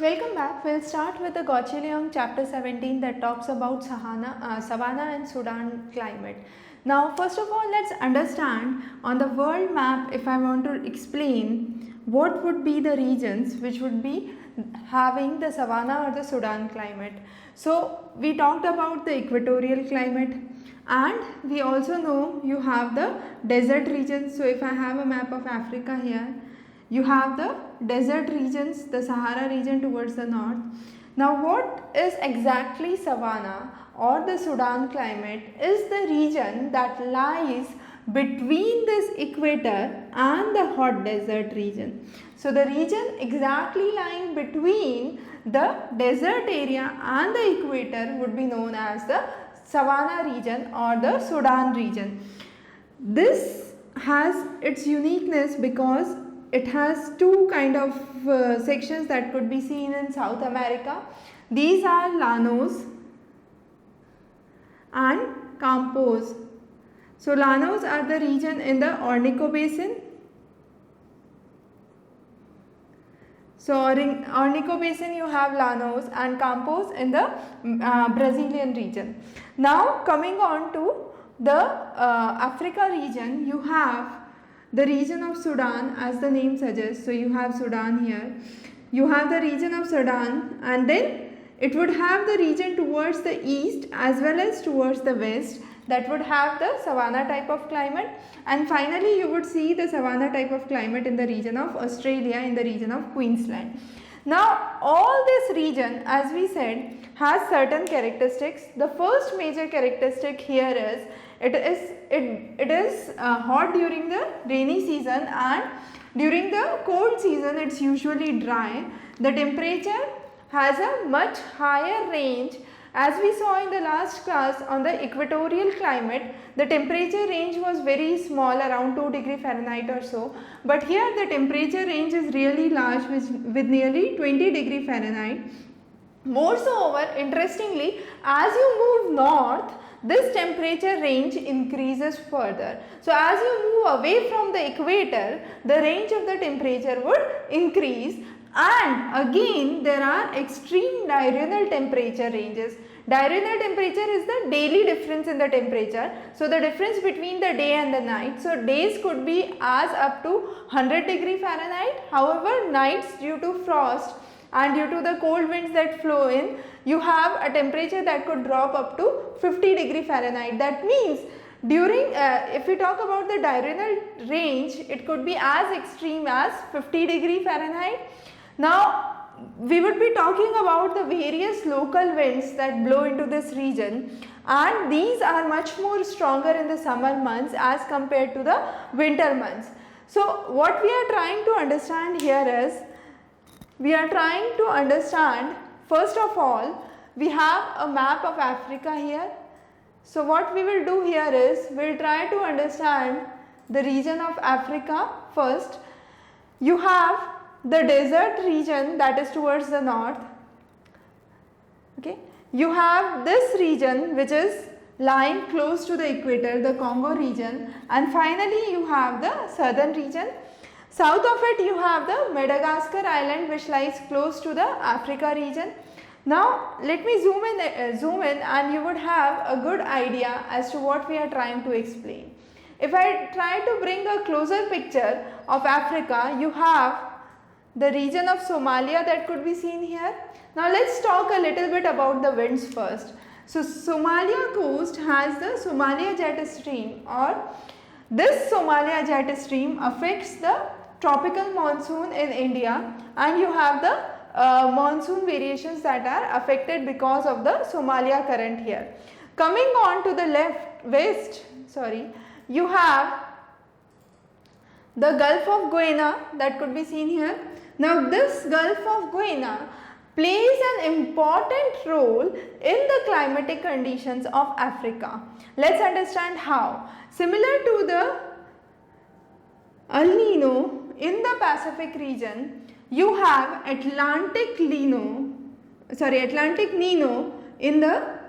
Welcome back. We'll start with the Gocheliang chapter 17 that talks about Savannah and Sudan climate. Now, first of all, let's understand on the world map, if I want to explain what would be the regions which would be having the Savannah or the Sudan climate. So, we talked about the equatorial climate, and we also know you have the desert regions. So, if I have a map of Africa here, you have the desert regions, the Sahara region towards the north. Now, what is exactly Savannah or the Sudan climate is the region that lies between this equator and the hot desert region. So, the region exactly lying between the desert area and the equator would be known as the Savannah region or the Sudan region. This has its uniqueness because it has two kind of sections that could be seen in South America. These are Llanos and Campos. So, Llanos are the region in the Orinoco Basin. So, in Orinoco Basin you have Llanos and Campos in the Brazilian region. Now, coming on to the Africa region, you have the region of Sudan, as the name suggests. So, you have Sudan here, you have the region of Sudan, and then it would have the region towards the east as well as towards the west that would have the Savannah type of climate, and finally you would see the Savannah type of climate in the region of Australia, in the region of Queensland. Now, all this region, as we said, has certain characteristics. The first major characteristic here is it is hot during the rainy season, and during the cold season it's usually dry. The temperature has a much higher range. As we saw in the last class on the equatorial climate, the temperature range was very small, around 2 degree Fahrenheit or so, but here the temperature range is really large with nearly 20 degree Fahrenheit. Moreover, interestingly, as you move north, this temperature range increases further. So, as you move away from the equator, the range of the temperature would increase, and again there are extreme diurnal temperature ranges. Diurnal temperature is the daily difference in the temperature. So, the difference between the day and the night. So, days could be as up to 100 degree Fahrenheit. However, nights, due to frost and due to the cold winds that flow in, you have a temperature that could drop up to 50 degree Fahrenheit. That means during if we talk about the diurnal range, it could be as extreme as 50 degree Fahrenheit. Now, we would be talking about the various local winds that blow into this region, and these are much more stronger in the summer months as compared to the winter months. So, what we are trying to understand here is, we are trying to understand, first of all, we have a map of Africa here. So, what we will do here is, we will try to understand the region of Africa first. You have the desert region that is towards the north. Okay. You have this region which is lying close to the equator, the Congo region, and finally you have the southern region. South of it you have the Madagascar island which lies close to the Africa region. Now, let me zoom in and you would have a good idea as to what we are trying to explain. If I try to bring a closer picture of Africa, you have the region of Somalia that could be seen here. Now, let's talk a little bit about the winds first. So, Somalia coast has the Somalia jet stream, or this Somalia jet stream affects the tropical monsoon in India, and you have the monsoon variations that are affected because of the Somalia current here. Coming on to the west, you have the Gulf of Guinea that could be seen here. Now, this Gulf of Guinea plays an important role in the climatic conditions of Africa. Let's understand how. Similar to the El Nino in the Pacific region, you have Atlantic Nino in the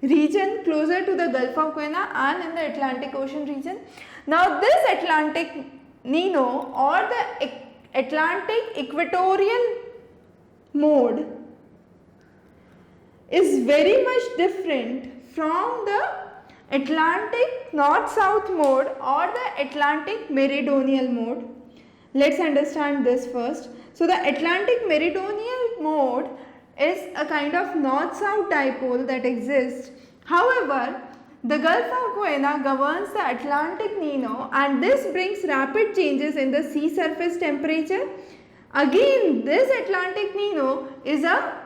region closer to the Gulf of Guinea and in the Atlantic Ocean region. Now, this Atlantic Nino or the Atlantic equatorial mode is very much different from the Atlantic north-south mode or the Atlantic meridional mode. Let's understand this first. So the Atlantic meridional mode is a kind of north-south dipole that exists. However, the Gulf of Guiana governs the Atlantic Nino, and this brings rapid changes in the sea surface temperature. Again, this Atlantic Nino is a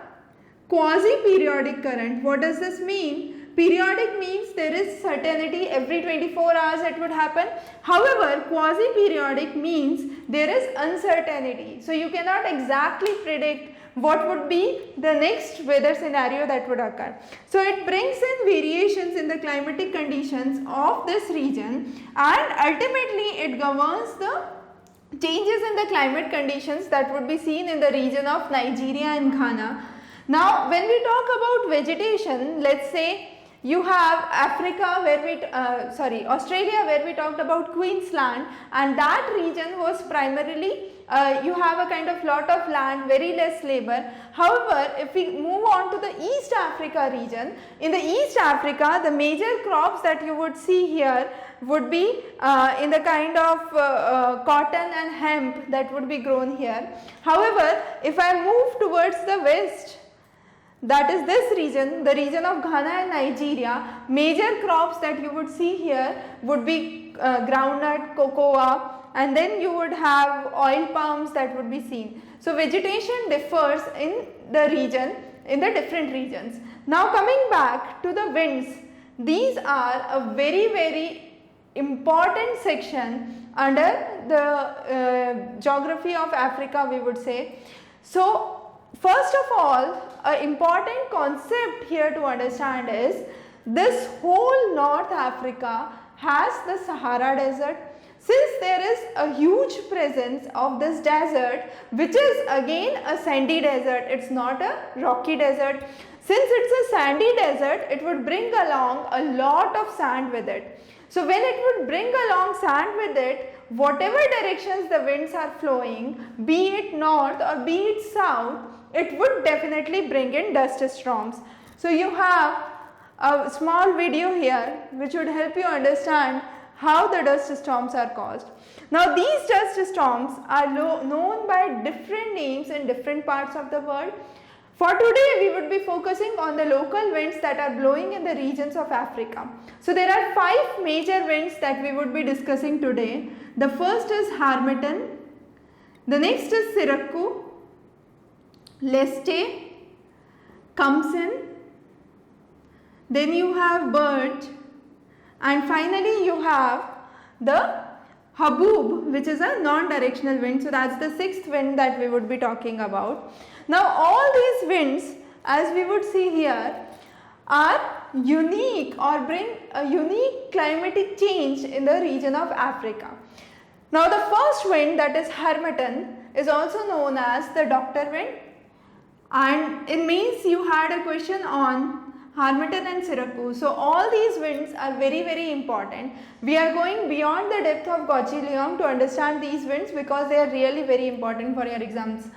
quasi-periodic current. What does this mean? Periodic means there is certainty, every 24 hours it would happen. However, quasi-periodic means there is uncertainty. So you cannot exactly predict what would be the next weather scenario that would occur. So it brings in variations in the climatic conditions of this region, and ultimately it governs the changes in the climate conditions that would be seen in the region of Nigeria and Ghana. Now when we talk about vegetation, let's say you have Africa where Australia, where we talked about Queensland, and that region was primarily you have a kind of lot of land, very less labor. However, if we move on to the East Africa region, in the East Africa the major crops that you would see here would be in the kind of cotton and hemp that would be grown here. However, if I move towards the west, that is this region, the region of Ghana and Nigeria, major crops that you would see here would be groundnut, cocoa, and then you would have oil palms that would be seen. So vegetation differs in the region, in the different regions. Now coming back to the winds, these are a very important section under the geography of Africa, we would say. So first of all, an important concept here to understand is this whole North Africa has the Sahara Desert. Since there is a huge presence of this desert, which is again a sandy desert, it's not a rocky desert. Since it's a sandy desert, it would bring along a lot of sand with it. So when it would bring along sand with it, whatever directions the winds are flowing, be it north or be it south, it would definitely bring in dust storms. So you have a small video here which would help you understand how the dust storms are caused. Now these dust storms are known by different names in different parts of the world. For today we would be focusing on the local winds that are blowing in the regions of Africa. So there are 5 major winds that we would be discussing today. The first is Harmattan, the next is Sirocco, Leste, Khamsin, then you have Birch, and finally you have the Haboob, which is a non-directional wind. So that's the 6th wind that we would be talking about. Now all these winds, as we would see here, are unique or bring a unique climatic change in the region of Africa. Now the first wind, that is Harmattan, is also known as the doctor wind, and it means you had a question on Harmattan and Sirocco. So all these winds are very important. We are going beyond the depth of Gauchilion to understand these winds because they are really very important for your exams.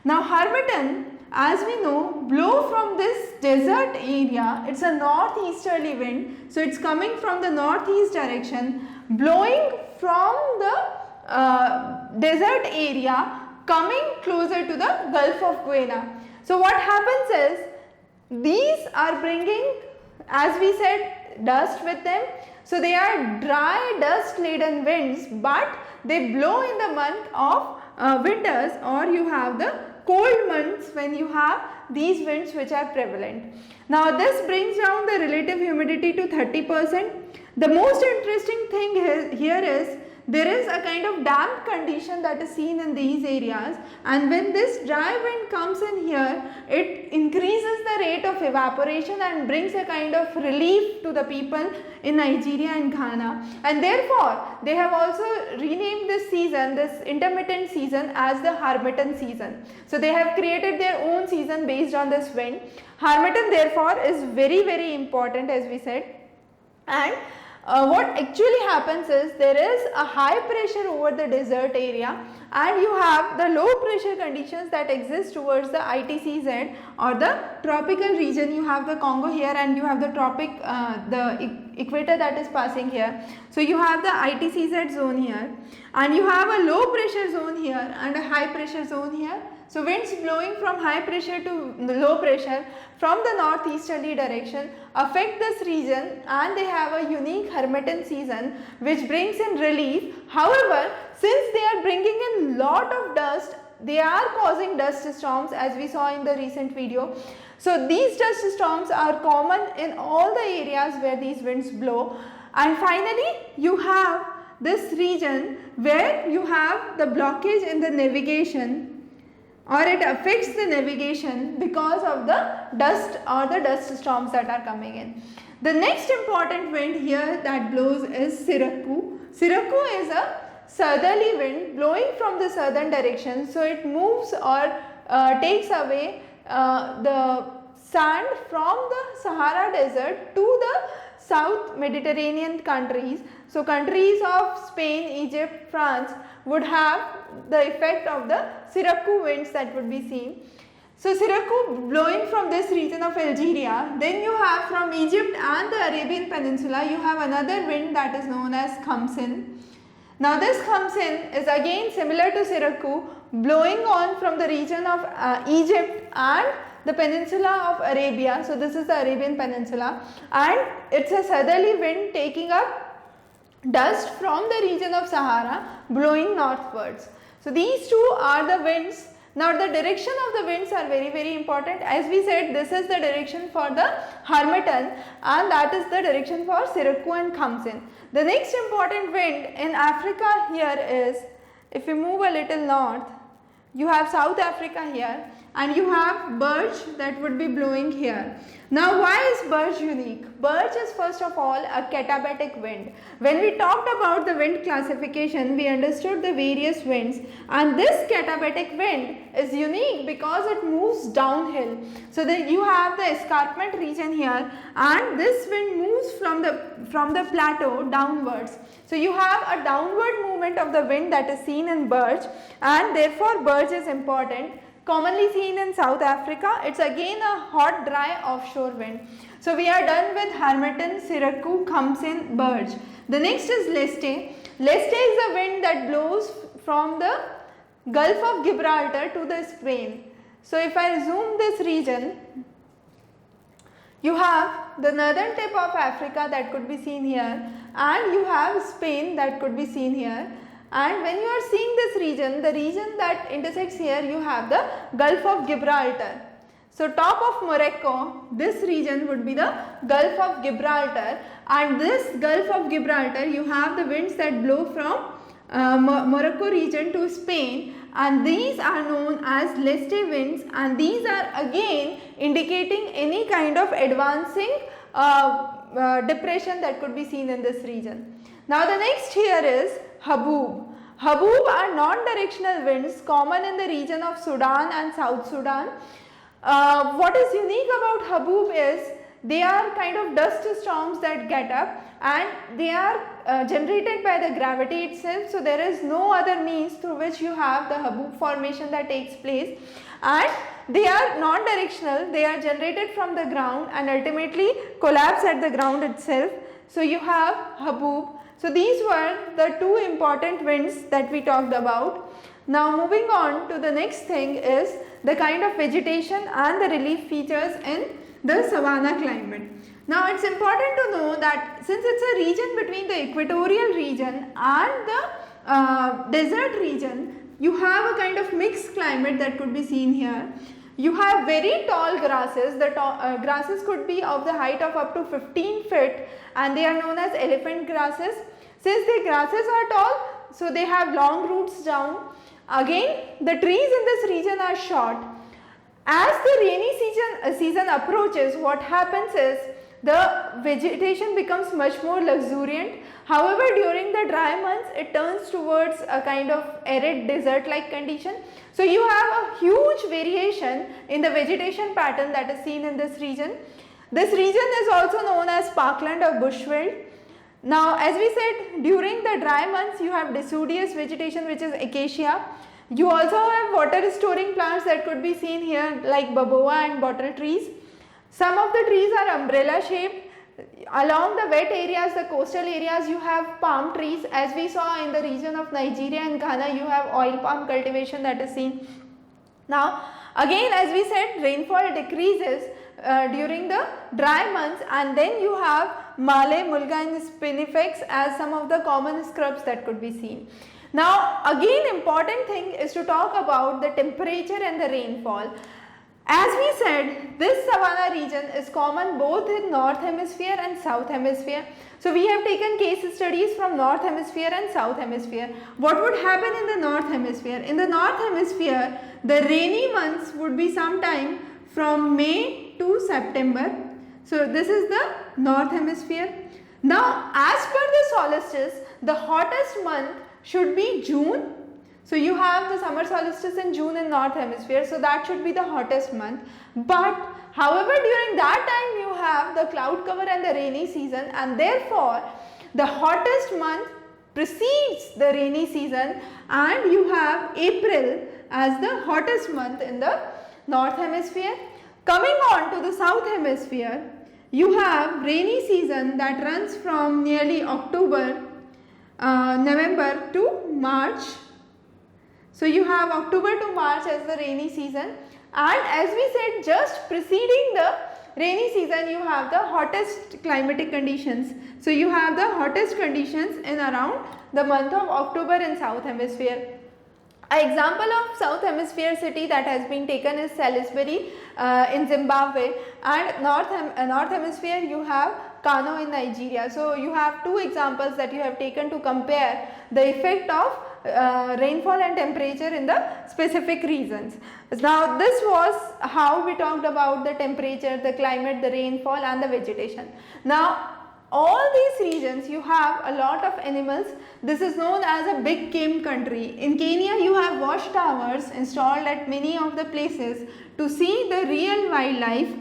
Now Harmattan, as we know, blow from this desert area. It's a northeasterly wind, so it's coming from the northeast direction, blowing from the desert area, coming closer to the Gulf of Guiana. So what happens is, these are bringing, as we said, dust with them. So they are dry dust laden winds, but they blow in the month of winters, or you have the cold months when you have these winds which are prevalent. Now this brings down the relative humidity to 30%. The most interesting thing here is there is a kind of damp condition that is seen in these areas, and when this dry wind comes in here, it increases the rate of evaporation and brings a kind of relief to the people in Nigeria and Ghana, and therefore they have also renamed this season, this intermittent season, as the Harmattan season. So they have created their own season based on this wind. Harmattan therefore is very important, as we said, and what actually happens is there is a high pressure over the desert area, and you have the low pressure conditions that exist towards the ITCZ or the tropical region. You have the Congo here, and you have the tropic, the equator that is passing here. So you have the ITCZ zone here, and you have a low pressure zone here and a high pressure zone here. So winds blowing from high pressure to low pressure from the northeasterly direction affect this region, and they have a unique Hermatan season which brings in relief. However, since they are bringing in lot of dust, they are causing dust storms, as we saw in the recent video. So these dust storms are common in all the areas where these winds blow. And finally, you have this region where you have the blockage in the navigation, or it affects the navigation because of the dust or the dust storms that are coming in. The next important wind here that blows is Sirocco. Sirocco is a southerly wind blowing from the southern direction, so it moves or takes away the sand from the Sahara Desert to the South Mediterranean countries. So countries of Spain, Egypt, France would have the effect of the Sirocco winds that would be seen. So Sirocco blowing from this region of Algeria. Then you have from Egypt and the Arabian Peninsula, you have another wind that is known as Khamsin. Now this Khamsin is again similar to Sirocco, blowing on from the region of Egypt and the peninsula of Arabia. So this is the Arabian Peninsula, and it's a southerly wind taking up dust from the region of Sahara blowing northwards. So these two are the winds. Now the direction of the winds are very important. As we said, this is the direction for the Harmattan, and that is the direction for Sirocco and Khamsin. The next important wind in Africa here is, if we move a little north, you have South Africa here, and you have Birch that would be blowing here. Now why is Birch unique? Birch is first of all a katabatic wind. When we talked about the wind classification, we understood the various winds, and this katabatic wind is unique because it moves downhill. So that you have the escarpment region here, and this wind moves from the plateau downwards. So you have a downward movement of the wind that is seen in Birch, and therefore Birch is important. Commonly seen in South Africa. It's again a hot, dry offshore wind. So we are done with Harmattan, Sirocco, Khamsin, Birch. The next is Leste. Leste is a wind that blows from the Gulf of Gibraltar to the Spain. So if I zoom this region, you have the northern tip of Africa that could be seen here, and you have Spain that could be seen here. And when you are seeing this region, the region that intersects here, you have the Gulf of Gibraltar. So top of Morocco, this region would be the Gulf of Gibraltar, and this Gulf of Gibraltar, you have the winds that blow from Morocco region to Spain, and these are known as Leste winds, and these are again indicating any kind of advancing depression that could be seen in this region. Now the next here is Haboob. Haboob are non-directional winds common in the region of Sudan and South Sudan. What is unique about Haboob is they are kind of dust storms that get up, and they are generated by the gravity itself. So there is no other means through which you have the Haboob formation that takes place, and they are non-directional. They are generated from the ground and ultimately collapse at the ground itself. So you have Haboob. So these were the two important winds that we talked about. Now moving on to the next thing is the kind of vegetation and the relief features in the savanna climate. Now it's important to know that since it's a region between the equatorial region and the desert region, you have a kind of mixed climate that could be seen here. You have very tall grasses. The grasses could be of the height of up to 15 feet, and they are known as elephant grasses. Since the grasses are tall, so they have long roots down. Again, the trees in this region are short. As the rainy season approaches, what happens is the vegetation becomes much more luxuriant. However, during the dry months, it turns towards a kind of arid desert-like condition. So you have a huge variation in the vegetation pattern that is seen in this region. This region is also known as parkland or bushveld. Now as we said, during the dry months you have deciduous vegetation which is acacia. You also have water storing plants that could be seen here like baboa and bottle trees. Some of the trees are umbrella shaped. Along the wet areas, the coastal areas, you have palm trees. As we saw in the region of Nigeria and Ghana, you have oil palm cultivation that is seen. Now again, as we said, rainfall decreases during the dry months, and then you have Malay, Mulga and Spinifex as some of the common scrubs that could be seen. Now again, important thing is to talk about the temperature and the rainfall. As we said, this savanna region is common both in north hemisphere and south hemisphere. So we have taken case studies from north hemisphere and south hemisphere. What would happen in the north hemisphere? In the north hemisphere, the rainy months would be sometime from May to September. So this is the north hemisphere. Now as per the solstice, the hottest month should be June. So you have the summer solstice in June in north hemisphere, so that should be the hottest month. But however, during that time you have the cloud cover and the rainy season, and therefore the hottest month precedes the rainy season, and you have April as the hottest month in the north hemisphere. Coming on to the south hemisphere, you have rainy season that runs from nearly October, November to March. So you have October to March as the rainy season, and as we said, just preceding the rainy season you have the hottest climatic conditions. So you have the hottest conditions in around the month of October in south hemisphere. An example of south hemisphere city that has been taken is Salisbury in Zimbabwe, and north hemisphere you have Kano in Nigeria. So you have two examples that you have taken to compare the effect of rainfall and temperature in the specific regions. Now this was how we talked about the temperature, the climate, the rainfall and the vegetation. Now all these regions you have a lot of animals. This is known as a big game country. In Kenya you have watchtowers installed at many of the places to see the real wildlife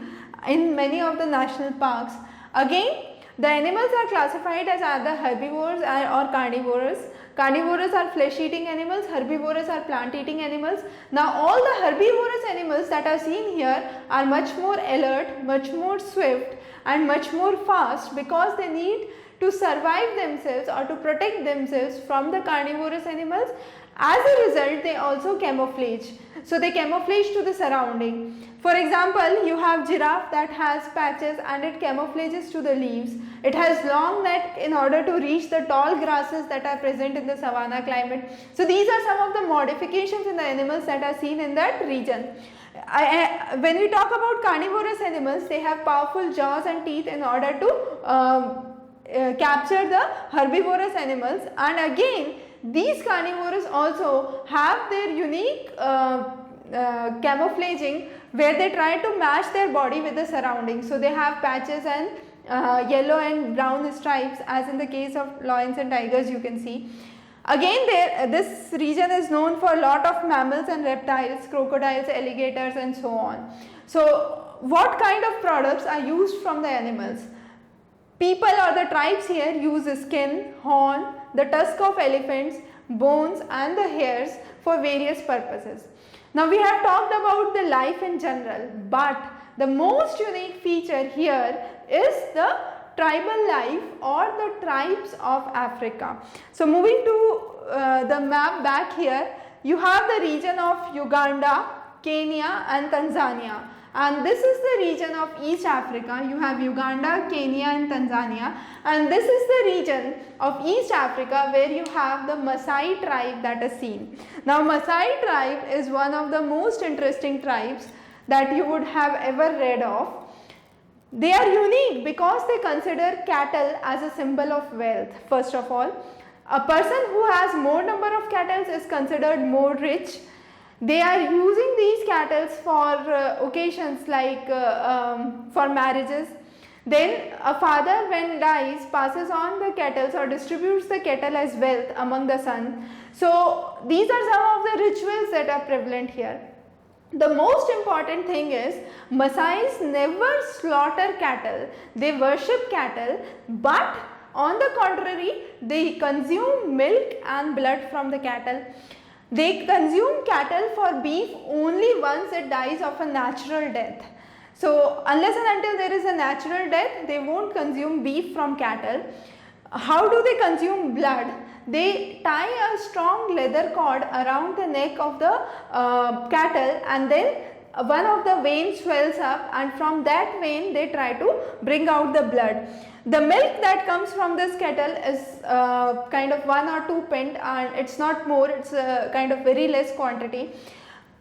in many of the national parks. Again, the animals are classified as either herbivores or carnivores. Carnivores are flesh eating animals, herbivores are plant eating animals. Now all the herbivorous animals that are seen here are much more alert, much more swift and much more fast, because they need to survive themselves or to protect themselves from the carnivorous animals. As a result, they also camouflage. So they camouflage to the surrounding. For example, you have giraffe that has patches and it camouflages to the leaves. It has long neck in order to reach the tall grasses that are present in the savanna climate. So these are some of the modifications in the animals that are seen in that region. When we talk about carnivorous animals, they have powerful jaws and teeth in order to capture the herbivorous animals, and again these carnivores also have their unique camouflaging where they try to match their body with the surroundings. So they have patches and yellow and brown stripes, as in the case of lions and tigers you can see. Again, this region is known for a lot of mammals and reptiles, crocodiles, alligators and so on. So what kind of products are used from the animals? People or the tribes here use skin, horn, the tusk of elephants, bones and the hairs for various purposes. Now we have talked about the life in general, but the most unique feature here is the tribal life or the tribes of Africa. So moving to the map back here, you have the region of Uganda, Kenya and Tanzania, and this is the region of East Africa. You have Uganda, Kenya and Tanzania, and this is the region of East Africa where you have the Maasai tribe that is seen. Now Maasai tribe is one of the most interesting tribes that you would have ever read of. They are unique because they consider cattle as a symbol of wealth. First of all, a person who has more number of cattle is considered more rich. They are using these cattle for occasions like for marriages. Then a father when dies passes on the cattle or distributes the cattle as wealth among the sons. So these are some of the rituals that are prevalent here. The most important thing is Maasais never slaughter cattle. They worship cattle, but on the contrary, they consume milk and blood from the cattle. They consume cattle for beef only once it dies of a natural death. So unless and until there is a natural death, they won't consume beef from cattle. How do they consume blood? They tie a strong leather cord around the neck of the cattle, and then one of the veins swells up, and from that vein they try to bring out the blood. The milk that comes from this cattle is kind of 1 or 2 pint, and it's not more, it's kind of very less quantity.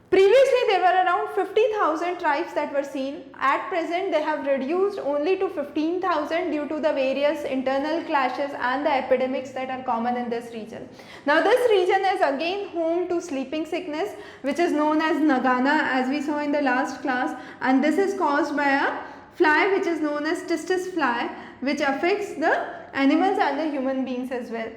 Previously there were around 50,000 tribes that were seen. At present they have reduced only to 15,000 due to the various internal clashes and the epidemics that are common in this region. Now this region is again home to sleeping sickness, which is known as Nagana, as we saw in the last class, and this is caused by a fly which is known as Tistis fly, which affects the animals and the human beings as well.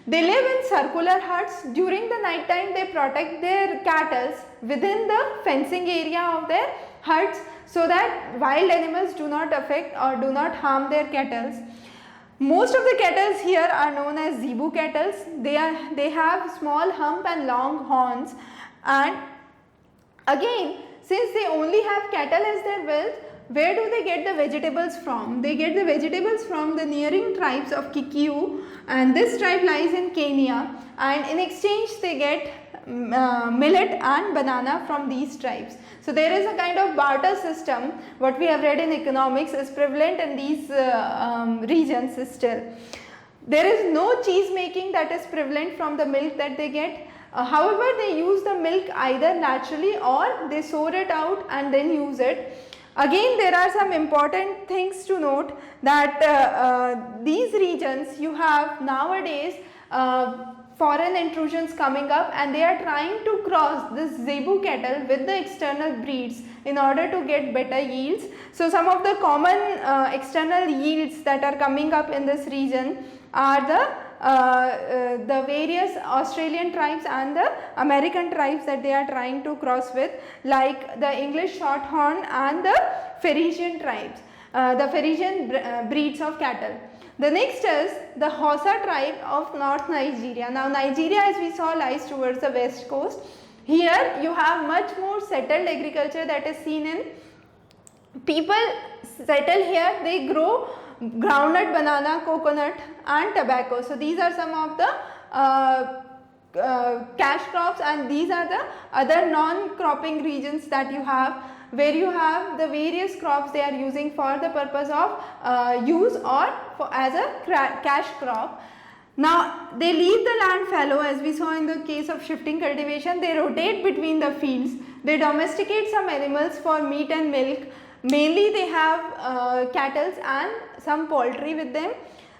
They live in circular huts. During the night time they protect their cattle within the fencing area of their huts so that wild animals do not affect or do not harm their cattle. Most of the cattle here are known as zebu cattle. They have small hump and long horns, and again, since they only have cattle as their wealth, where do they get the vegetables from? They get the vegetables from the neighboring tribes of Kikuyu, and this tribe lies in Kenya, and in exchange they get millet and banana from these tribes. So there is a kind of barter system. What we have read in economics is prevalent in these regions still. There is no cheese making that is prevalent from the milk that they get. However, they use the milk either naturally or they sour it out and then use it. Again, there are some important things to note that these regions, you have nowadays foreign intrusions coming up, and they are trying to cross this zebu cattle with the external breeds in order to get better yields. So some of the common external yields that are coming up in this region are the various Australian tribes and the American tribes that they are trying to cross with, like the English Shorthorn and the Frisian tribes, the Frisian breeds of cattle. The next is the Hausa tribe of North Nigeria. Now Nigeria, as we saw, lies towards the west coast. Here you have much more settled agriculture that is seen in. People settle here, they grow groundnut, banana, coconut and tobacco. So these are some of the cash crops, and these are the other non-cropping regions that you have, where you have the various crops they are using for the purpose of use or as a cash crop. Now they leave the land fallow, as we saw in the case of shifting cultivation. They rotate between the fields, they domesticate some animals for meat and milk. Mainly they have cattle and some poultry with them.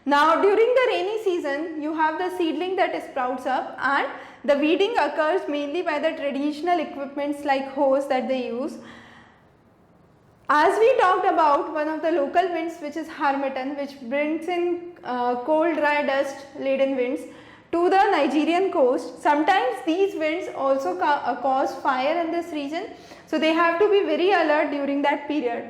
Now during the rainy season you have the seedling that sprouts up, and the weeding occurs mainly by the traditional equipments like hoes that they use. As we talked about one of the local winds, which is Harmattan, which brings in cold, dry, dust laden winds to the Nigerian coast. Sometimes these winds also cause fire in this region, so they have to be very alert during that period.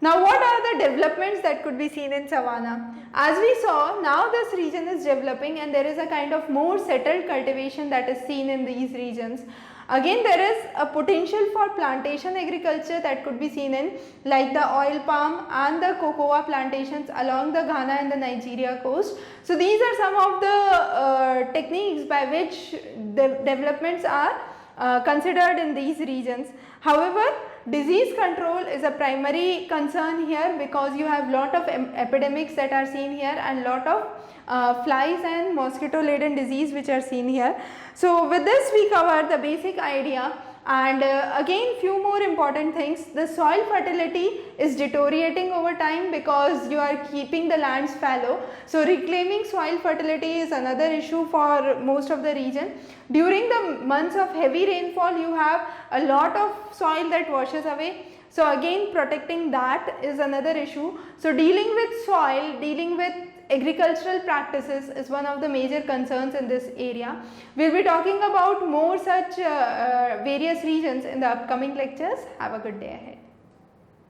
Now what are the developments that could be seen in Savannah? As we saw, now this region is developing and there is a kind of more settled cultivation that is seen in these regions. Again, there is a potential for plantation agriculture that could be seen in, like the oil palm and the cocoa plantations along the Ghana and the Nigeria coast. So these are some of the techniques by which the developments are considered in these regions. However, disease control is a primary concern here, because you have lot of epidemics that are seen here and lot of flies and mosquito laden disease which are seen here. So with this we cover the basic idea, and again few more important things. The soil fertility is deteriorating over time because you are keeping the lands fallow. So reclaiming soil fertility is another issue for most of the region. During the months of heavy rainfall you have a lot of soil that washes away. So again protecting that is another issue. So dealing with soil, dealing with agricultural practices is one of the major concerns in this area. We will be talking about more such various regions in the upcoming lectures. Have a good day ahead.